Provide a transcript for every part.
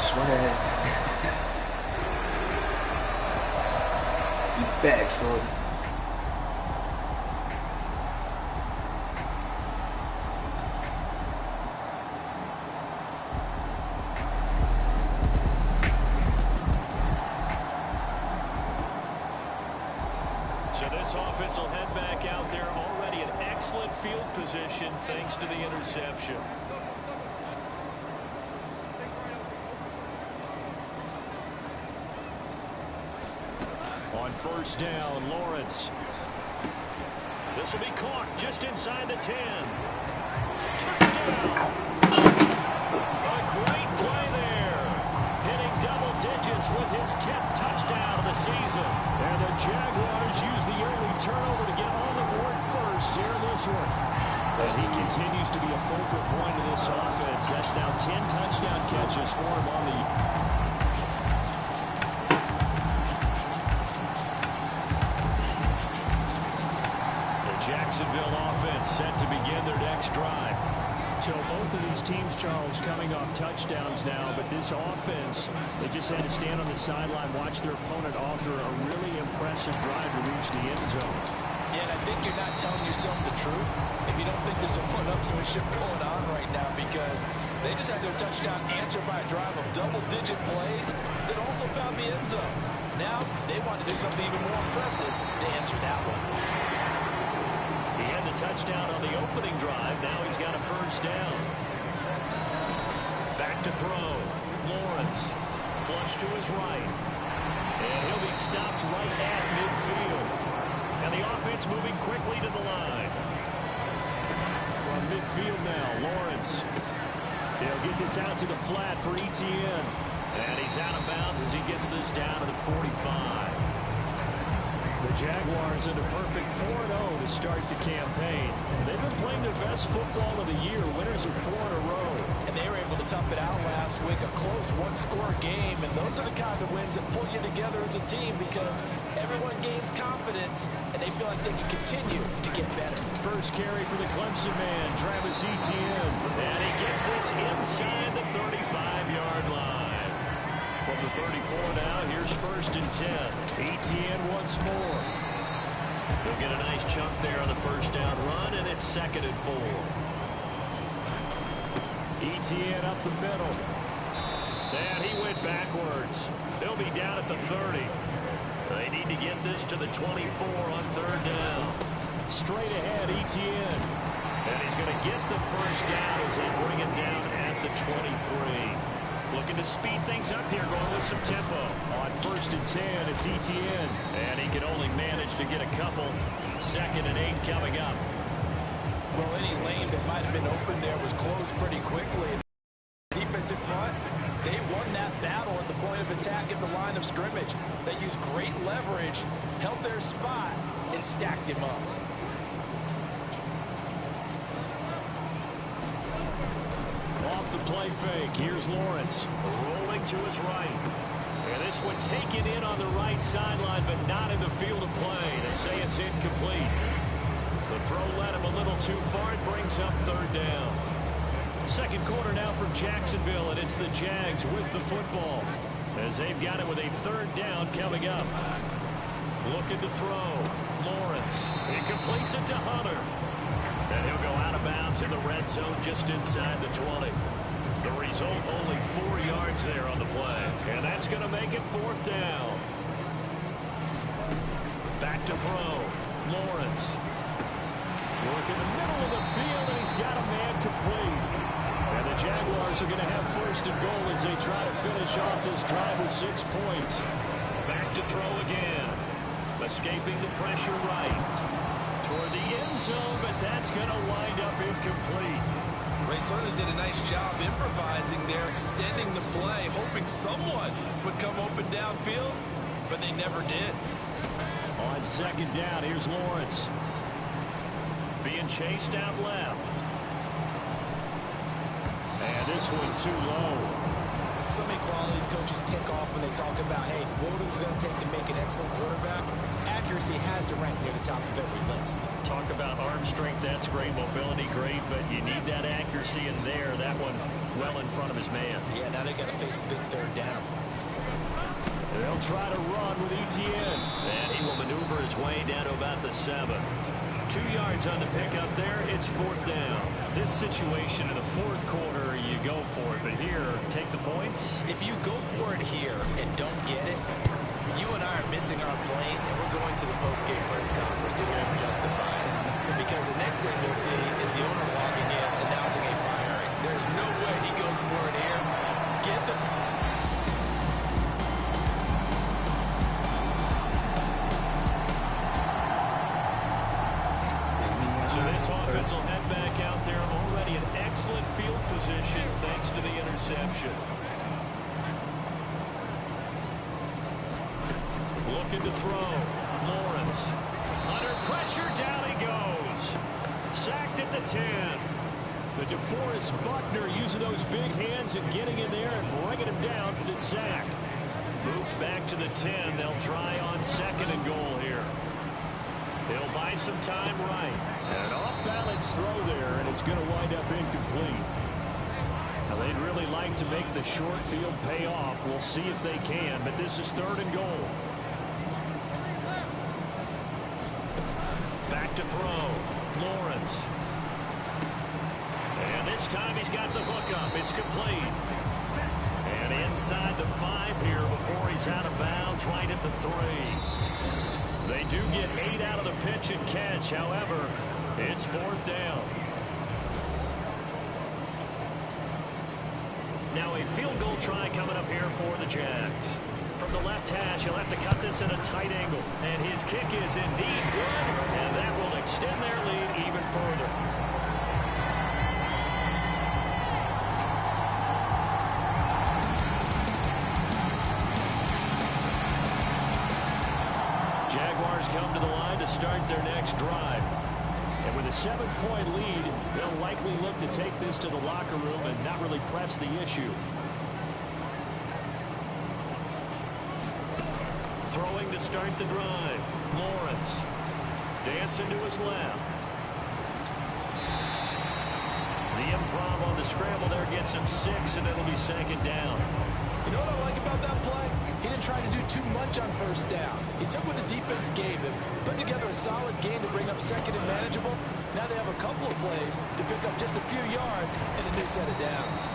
swag. You back, shorty. So this offense will head back out there, already in excellent field position thanks to the interception. On first down, Lawrence. This will be caught just inside the 10. Touchdown! A great play there. Hitting double digits with his 10th touchdown of the season. And the Jaguars use the early turnover to get on the board first here in this one. And he continues to be a focal point of this offense. That's now 10 touchdown catches for him on the Jacksonville offense set to begin their next drive. So both of these teams, Charles, coming off touchdowns now, but this offense, they just had to stand on the sideline, watch their opponent author a really impressive drive to reach the end zone. Yeah, and I think you're not telling yourself the truth if you don't think there's a one-upsmanship going on right now, because they just had their touchdown answered by a drive of double-digit plays that also found the end zone. Now they want to do something even more impressive to answer that one. He had the touchdown on the opening drive. Now he's got a first down. Back to throw. Lawrence. Flush to his right. And he'll be stopped right at midfield. And the offense moving quickly to the line. From midfield now, Lawrence. They'll get this out to the flat for ETN. And he's out of bounds as he gets this down to the 45. The Jaguars in a perfect 4-0 to start the campaign. They've been playing their best football of the year, winners of 4 in a row. And they were able to tough it out last week, a close one-score game. And those are the kind of wins that pull you together as a team, because everyone gains confidence and they feel like they can continue to get better. First carry for the Clemson man, Travis Etienne. And he gets this inside the 35-yard line. From the 34 now, here's first and 10. Etienne once more. He'll get a nice chunk there on the first down run, and it's second and 4. Etienne up the middle. And he went backwards. They'll be down at the 30. They need to get this to the 24 on third down. Straight ahead, Etienne. And he's going to get the first down as they bring him down at the 23. Looking to speed things up here, going with some tempo. On first and 10, it's Etienne. And he can only manage to get a couple. Second and 8 coming up. Well, any lane that might have been open there was closed pretty quickly. Defensive front, they won that battle at the point of attack at the line of scrimmage. They used great leverage, held their spot, and stacked him up. Off the play fake, here's Lawrence. Rolling to his right. And this one taken in on the right sideline, but not in the field of play. They say it's incomplete. The throw led him a little too far. It brings up third down. Second quarter now for Jacksonville, and it's the Jags with the football, as they've got it with a third down coming up. Looking to throw. Lawrence. He completes it to Hunter. And he'll go out of bounds in the red zone just inside the 20. The result, only 4 yards there on the play. And that's going to make it fourth down. Back to throw. Lawrence. Work in the middle of the field, and he's got a man complete. And the Jaguars are going to have first and goal as they try to finish off this drive with 6 points. Back to throw again. Escaping the pressure right. Toward the end zone, but that's going to wind up incomplete. They certainly did a nice job improvising there, extending the play, hoping someone would come open downfield, but they never did. On second down, here's Lawrence. Being chased out left. And this one too low. So many qualities coaches tick off when they talk about, hey, what is it going to take to make an excellent quarterback? Accuracy has to rank near the top of every list. Talk about arm strength, that's great. Mobility, great, but you need that accuracy in there. That one well in front of his man. Yeah, now they got to face a big third down. They'll try to run with Etienne. And he will maneuver his way down to about the 7. 2 yards on the pickup there. It's 4th down. This situation in the 4th quarter, you go for it. But here, take the points. If you go for it here and don't get it, you and I are missing our plane, and we're going to the post-game press conference to hear him justify it. Because the next thing we'll see is the owner walking in, announcing a firing. There's no way he goes for it here. Get the... So this offense will head back out there, already in excellent field position thanks to the interception. Looking to throw. Lawrence. Under pressure, down he goes. Sacked at the 10. But DeForest Buckner using those big hands and getting in there and bringing him down for the sack. Moved back to the 10. They'll try on 2nd and goal here. He'll buy some time right. And an off-balance throw there, and it's going to wind up incomplete. Now, they'd really like to make the short field pay off. We'll see if they can, but this is 3rd and goal. Back to throw. Lawrence. And this time he's got the hook up. It's complete. And inside the 5 here before he's out of bounds, right at the 3. They do get 8 out of the pitch and catch. However, it's 4th down. Now a field goal try coming up here for the Jags. From the left hash, he'll have to cut this in a tight angle. And his kick is indeed good. And that will extend their lead even further. Jaguars come to the line to start their next drive. And with a 7-point lead, they'll likely look to take this to the locker room and not really press the issue. Throwing to start the drive. Lawrence. Dancing to his left. The improv on the scramble there gets him 6, and it'll be 2nd down. You know what I like about that play? He didn't try to do too much on 1st down. He took what the defense gave him, put together a solid game to bring up 2nd and manageable. Now they have a couple of plays to pick up just a few yards and a new set of downs.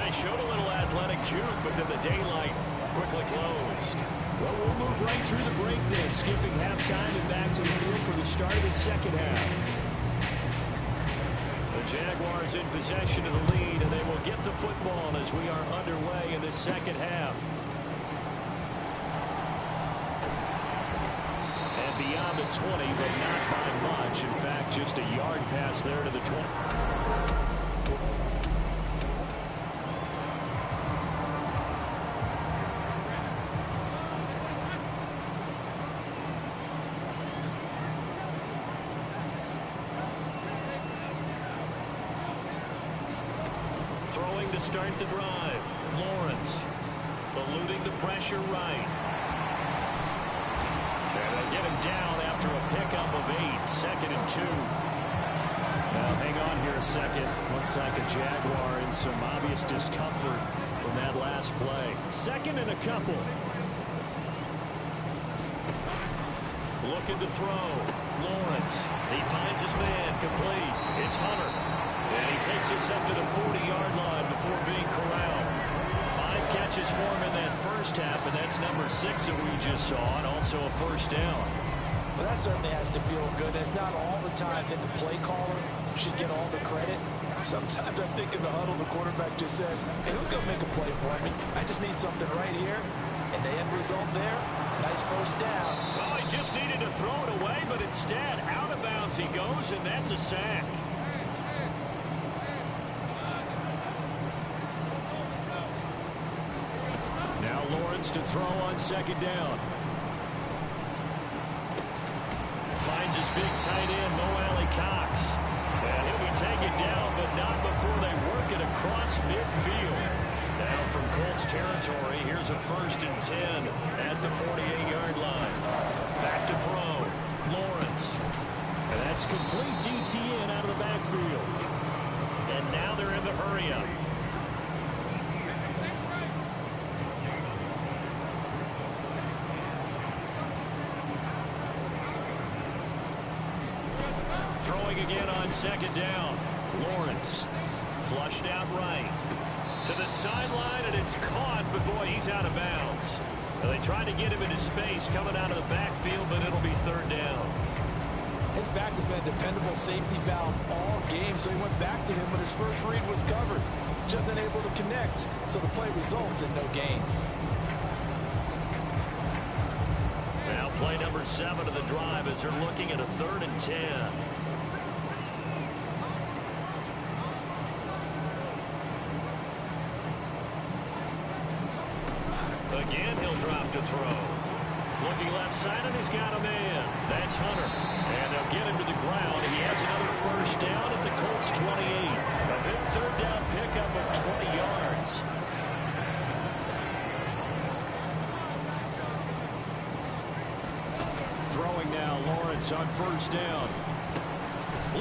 He showed a little athletic juke, but then the daylight quickly closed. Well, we'll move right through the break then, skipping halftime and back to the field for the start of the 2nd half. The Jaguars in possession of the lead, and they will get the football as we are underway in this 2nd half. And beyond the 20, but not by much. In fact, just a yard pass there to the 20. Throwing to start the drive. Lawrence eluding the pressure right. And they'll get him down after a pickup of 8. 2nd and 2. Now hang on here a second. Looks like a Jaguar in some obvious discomfort from that last play. 2nd and a couple. Looking to throw. Lawrence. He finds his man. Complete. It's Hunter. And he takes us up to the 40-yard line before being corralled. 5 catches for him in that 1st half, and that's number 6 that we just saw, and also a 1st down. Well, that certainly has to feel good. It's not all the time that the play caller should get all the credit. Sometimes I think in the huddle, the quarterback just says, hey, who's going to make a play for me? I just need something right here. And the end result there, nice 1st down. Well, he just needed to throw it away, but instead, out of bounds he goes, and that's a sack. Lawrence to throw on 2nd down. Finds his big tight end, Mo Alley Cox. And he'll be taken down, but not before they work it across midfield. Now from Colts territory, here's a 1st and 10 at the 48-yard line. Back to throw. Lawrence. And that's complete. Etienne out of the backfield. And now they're in the hurry-up. Throwing again on second down. Lawrence flushed out right to the sideline, and it's caught, but boy, he's out of bounds. Well, they tried to get him into space coming out of the backfield, but it'll be third down. His back has been a dependable safety valve all game, so he went back to him when his first read was covered. Just unable to connect, so the play results in no gain. Now play number 7 of the drive as they're looking at a 3rd and 10. Again, he'll drop to throw. Looking left side, and he's got a man. That's Hunter. And they'll get him to the ground. He has another first down at the Colts 28. A big third down pickup of 20 yards. Throwing now, Lawrence on first down.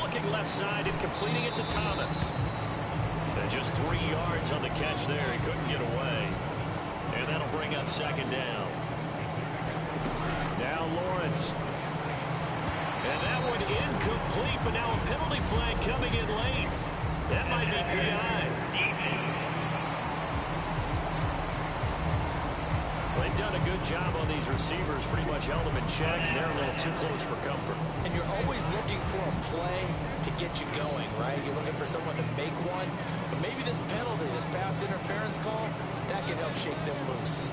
Looking left side and completing it to Thomas. And just 3 yards on the catch there. He couldn't get away. And that'll bring up second down. Now Lawrence. And that one incomplete, but now a penalty flag coming in late. That might be PI. They've done a good job on these receivers, pretty much held them in check, and they're a little too close for comfort. And you're always looking for a play to get you going, right? You're looking for someone to make one. But maybe this penalty, this pass interference call, that can help shake them loose.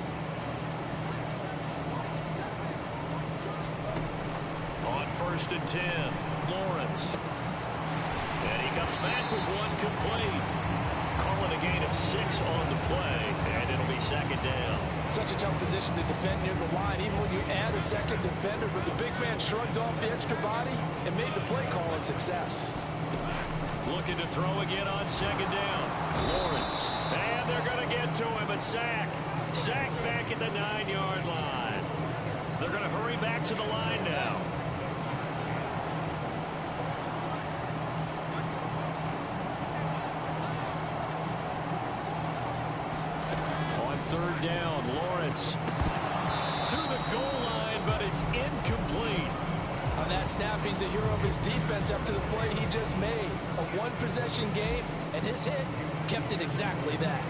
On 1st and 10, Lawrence. And he comes back with one complete. Calling a gain of 6 on the play, and it'll be second down. Such a tough position to defend near the line, even when you add a second defender, but the big man shrugged off the extra body and made the play call a success. Looking to throw again on second down. Lawrence. And they're going to get to him. A sack. Sack back at the 9-yard line. They're going to hurry back to the line now. On 3rd down, Lawrence to the goal line, but it's incomplete. On that snap, he's a hero of his defense after the play he just made. A one-possession game, and his hit kept it exactly that.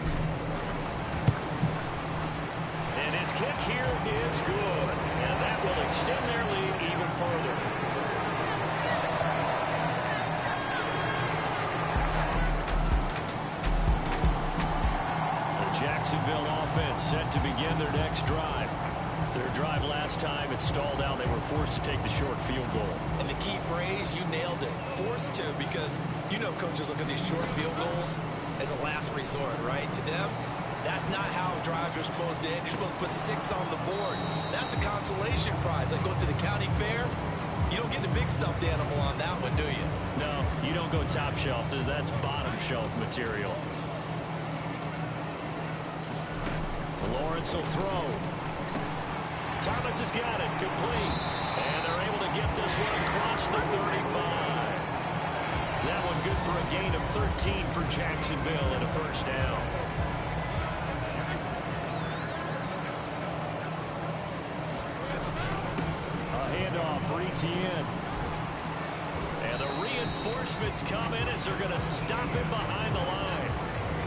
And his kick here is good, and that will extend their lead even further. The Jacksonville offense set to begin their next drive. Their drive last time, it stalled out. They were forced to take the short field goal. And the key phrase, you nailed it. Forced to, because you know coaches look at these short field goals as a last resort, right? To them, that's not how drives are supposed to end. You're supposed to put 6 on the board. That's a consolation prize. Like going to the county fair, you don't get the big stuffed animal on that one, do you? No, you don't go top shelf. That's bottom shelf material. Lawrence will throw. Thomas has got it, complete. And they're able to get this one across the 35. That one good for a gain of 13 for Jacksonville and a first down. A handoff for ETN. And the reinforcements come in as they're going to stop him behind the line.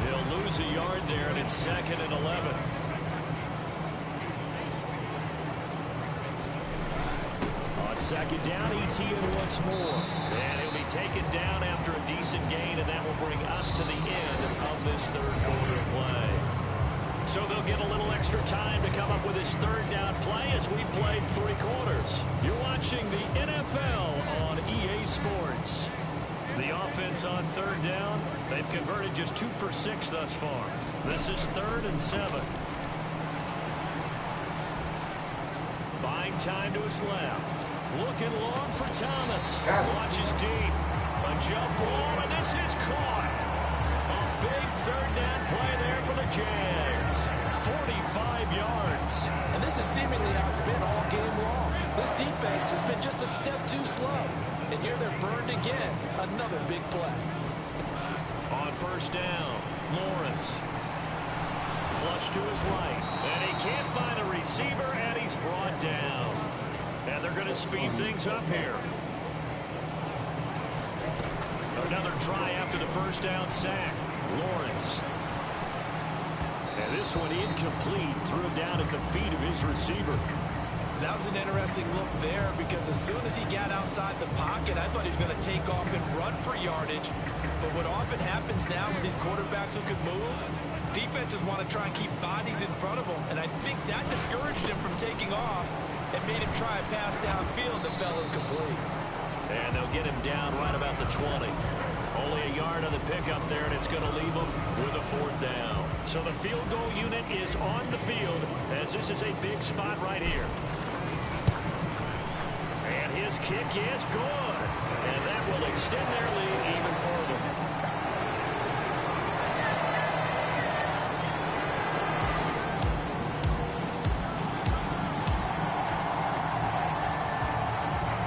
They'll lose a yard there, and it's 2nd and 11. Second down, ETN once more. And he'll be taken down after a decent gain, and that will bring us to the end of this 3rd quarter play. So they'll get a little extra time to come up with his 3rd down play as we've played 3 quarters. You're watching the NFL on EA Sports. The offense on 3rd down, they've converted just 2 for 6 thus far. This is 3rd and 7. Buying time to his left. Looking long for Thomas. Launches deep. A jump ball, and this is caught. A big 3rd down play there for the Jags. 45 yards. And this is seemingly how it's been all game long. This defense has been just a step too slow. And here they're burned again. Another big play. On 1st down, Lawrence. Flush to his right. And he can't find a receiver, and he's brought down. And they're going to speed things up here. Another try after the first down sack. Lawrence. And this one incomplete. Threw it down at the feet of his receiver. That was an interesting look there because as soon as he got outside the pocket, I thought he was going to take off and run for yardage. But what often happens now with these quarterbacks who can move, defenses want to try and keep bodies in front of them. And I think that discouraged him from taking off and made him try a pass downfield that fell incomplete. And they'll get him down right about the 20. Only a yard on the pickup there, and it's going to leave him with a 4th down. So the field goal unit is on the field as this is a big spot right here. And his kick is good. And that will extend their lead even further.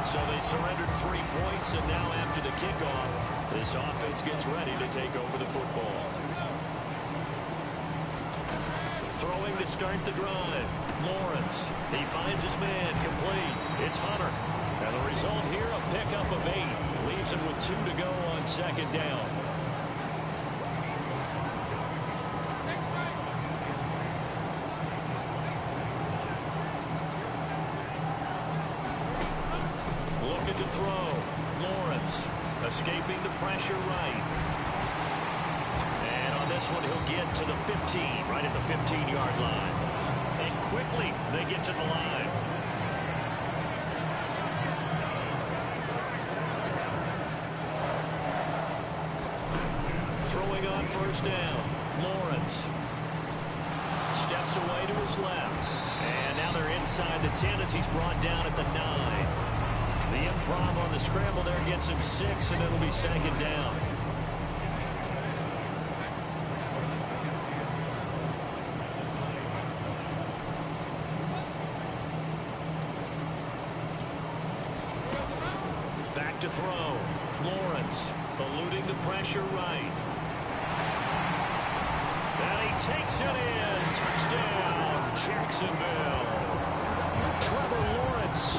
So they surrendered 3 points, and now after the kickoff, this offense gets ready to take over the football. Throwing to start the drive. Lawrence. He finds his man complete. It's Hunter. And the result here, a pickup of 8. Leaves him with 2 to go on 2nd down. Looking to throw. Lawrence escaping the pressure right. And on this one, he'll get to the 15, right at the 15-yard line. And quickly, they get to the line. Throwing on 1st down. Lawrence steps away to his left. And now they're inside the 10 as he's brought down at the 9. The improv on the scramble there gets him 6, and it'll be 2nd down. Back to throw. Lawrence eluding the pressure right. And he takes it in. Touchdown, Jacksonville. Trevor Lawrence.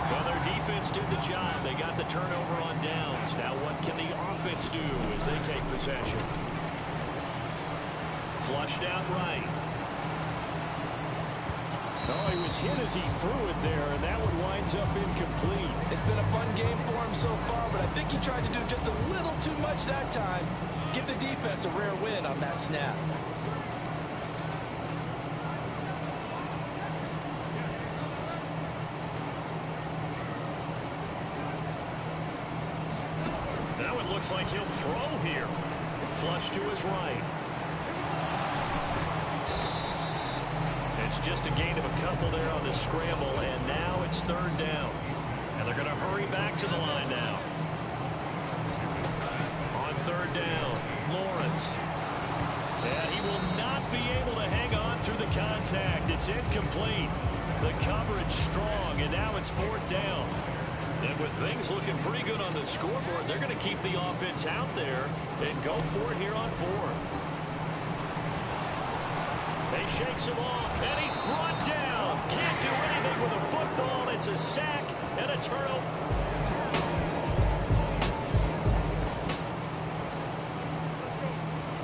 Well, their defense did the job. They got the turnover on downs. Now what can the offense do as they take possession? Flushed out right. Oh, he was hit as he threw it there, and that one winds up incomplete. It's been a fun game for him so far, but I think he tried to do just a little too much that time. Give the defense a rare win on that snap. Now it looks like he'll throw here. Flush to his right. It's just a gain of a couple there on the scramble, and now it's 3rd down. And they're going to hurry back to the line now. On 3rd down, Lawrence. And he will not be able to hang on through the contact. It's incomplete. The coverage strong, and now it's 4th down. And with things looking pretty good on the scoreboard, they're going to keep the offense out there and go for it here on 4th. He shakes him off, and he's brought down. Can't do anything with a football. It's a sack and a turnover.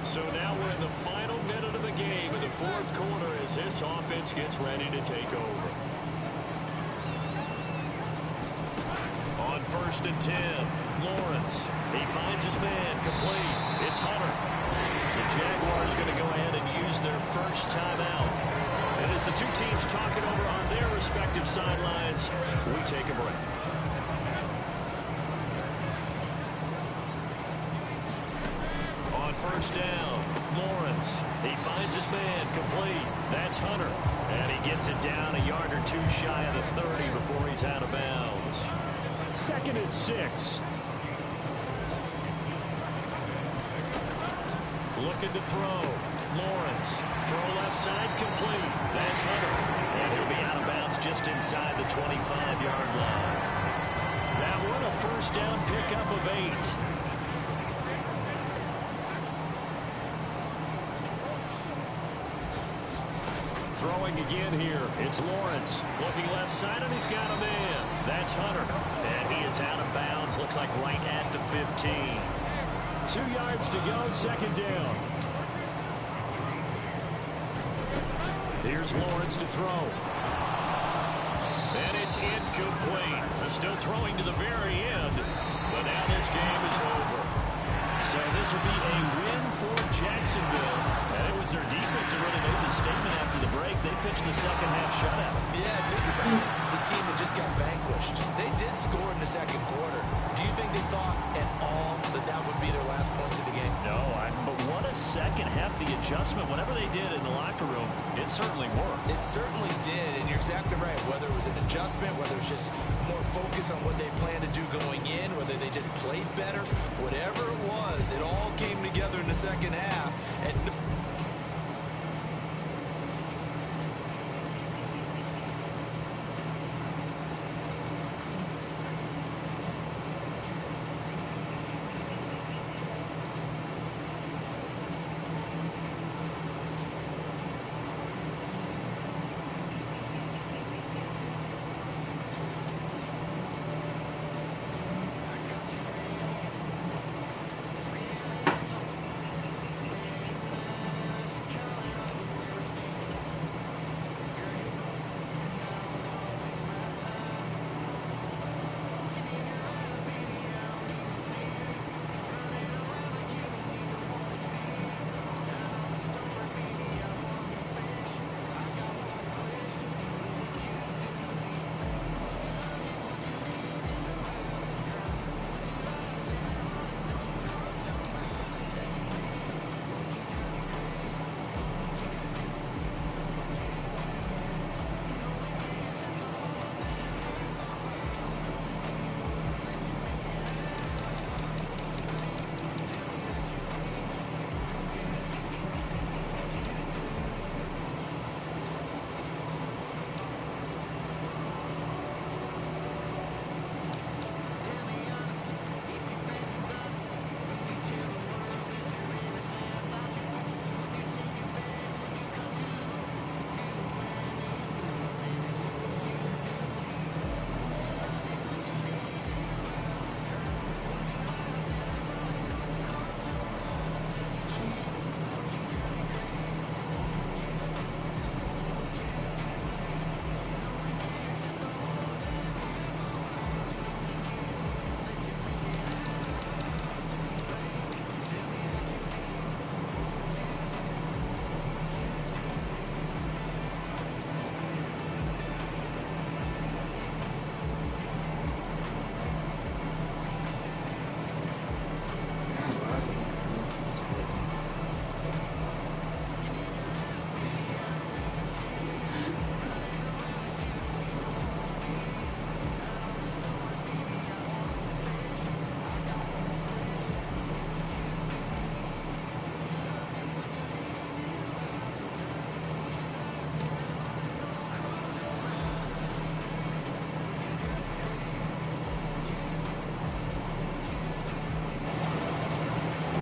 So now we're in the final minute of the game in the 4th quarter as this offense gets ready to take over. On 1st and 10, Lawrence. He finds his man complete. It's Hunter. The Jaguars going to go ahead and use their first timeout. And as the two teams talk it over on their respective sidelines, we take a break. On 1st down, Lawrence. He finds his man complete. That's Hunter. And he gets it down a yard or 2 shy of the 30 before he's out of bounds. 2nd and 6. Looking to throw. Lawrence. Throw left side complete. That's Hunter. And he'll be out of bounds just inside the 25-yard line. That one a 1st down pickup of 8. throwing again here. It's Lawrence. Looking left side, and he's got a man. That's Hunter. And he is out of bounds. Looks like right at the 15. 2 yards to go, second down. Here's Lawrence to throw. And it's incomplete. They're still throwing to the very end. But now this game is over. So this will be a win for Jacksonville. And it was their defense that really made the statement after the break. They pitched the second half shutout. Yeah, think about it. The team that just got vanquished. They did score in the second quarter. Do you think they thought at all that that would be their last points of the game? No, but what a second half. The adjustment, whatever they did in the locker room, it certainly worked. It certainly did, and you're exactly right. Whether it was an adjustment, whether it was just more focus on what they planned to do going in, whether they just played better, whatever it was, it all came together in the second half. And